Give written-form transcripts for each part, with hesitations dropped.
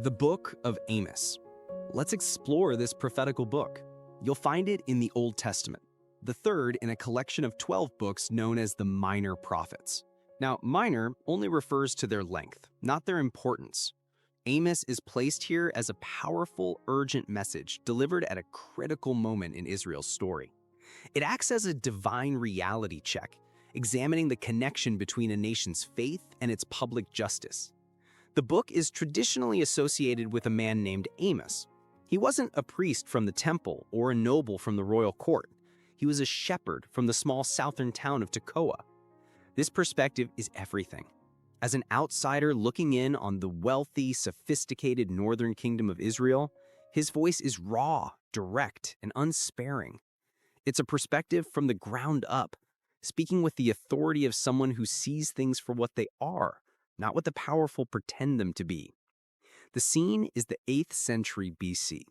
The Book of Amos. Let's explore this prophetical book. You'll find it in the Old Testament, the third in a collection of 12 books known as the Minor Prophets. Now, minor only refers to their length, not their importance. Amos is placed here as a powerful, urgent message delivered at a critical moment in Israel's story. It acts as a divine reality check, examining the connection between a nation's faith and its public justice. The book is traditionally associated with a man named Amos. He wasn't a priest from the temple or a noble from the royal court. He was a shepherd from the small southern town of Tekoa. This perspective is everything. As an outsider looking in on the wealthy, sophisticated northern kingdom of Israel, his voice is raw, direct, and unsparing. It's a perspective from the ground up, speaking with the authority of someone who sees things for what they are, not what the powerful pretend them to be. The scene is the 8th century BC.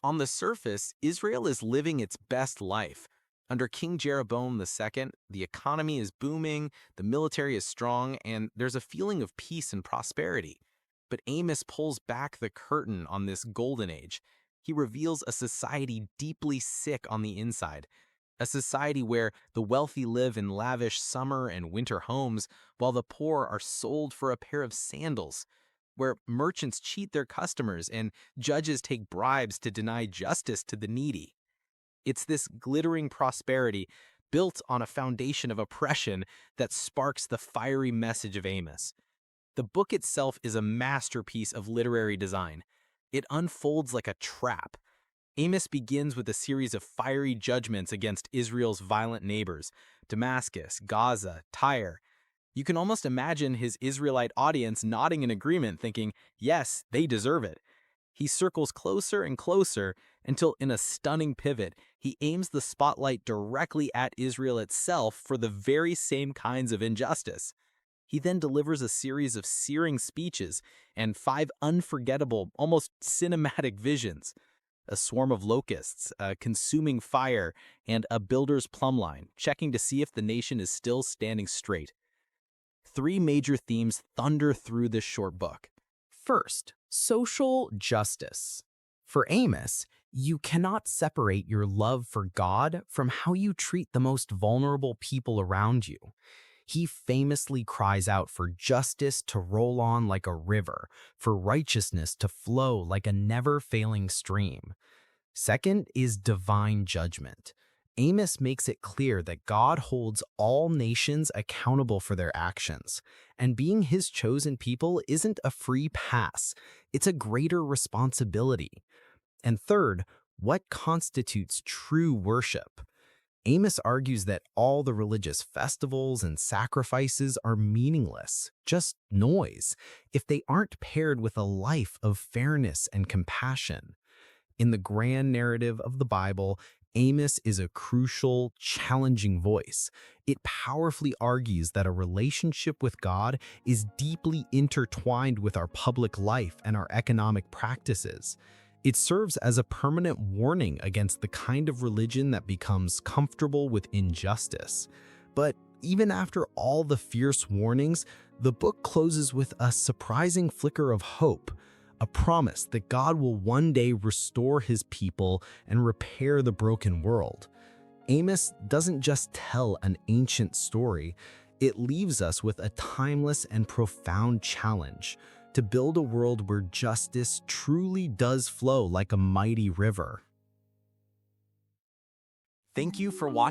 On the surface, Israel is living its best life. Under King Jeroboam II, the economy is booming, the military is strong, and there's a feeling of peace and prosperity. But Amos pulls back the curtain on this golden age. He reveals a society deeply sick on the inside, a society where the wealthy live in lavish summer and winter homes, while the poor are sold for a pair of sandals, where merchants cheat their customers and judges take bribes to deny justice to the needy. It's this glittering prosperity built on a foundation of oppression that sparks the fiery message of Amos. The book itself is a masterpiece of literary design. It unfolds like a trap. Amos begins with a series of fiery judgments against Israel's violent neighbors, Damascus, Gaza, Tyre. You can almost imagine his Israelite audience nodding in agreement, thinking, yes, they deserve it. He circles closer and closer until, in a stunning pivot, he aims the spotlight directly at Israel itself for the very same kinds of injustice. He then delivers a series of searing speeches and 5 unforgettable, almost cinematic visions. A swarm of locusts, a consuming fire, and a builder's plumb line, checking to see if the nation is still standing straight. 3 major themes thunder through this short book. First, social justice. For Amos, you cannot separate your love for God from how you treat the most vulnerable people around you. He famously cries out for justice to roll on like a river, for righteousness to flow like a never-failing stream. Second is divine judgment. Amos makes it clear that God holds all nations accountable for their actions, and being his chosen people isn't a free pass, it's a greater responsibility. And third, what constitutes true worship? Amos argues that all the religious festivals and sacrifices are meaningless, just noise, if they aren't paired with a life of fairness and compassion. In the grand narrative of the Bible, Amos is a crucial, challenging voice. It powerfully argues that a relationship with God is deeply intertwined with our public life and our economic practices. It serves as a permanent warning against the kind of religion that becomes comfortable with injustice. But even after all the fierce warnings, the book closes with a surprising flicker of hope, a promise that God will one day restore his people and repair the broken world. Amos doesn't just tell an ancient story, it leaves us with a timeless and profound challenge to build a world where justice truly does flow like a mighty river. Thank you for watching.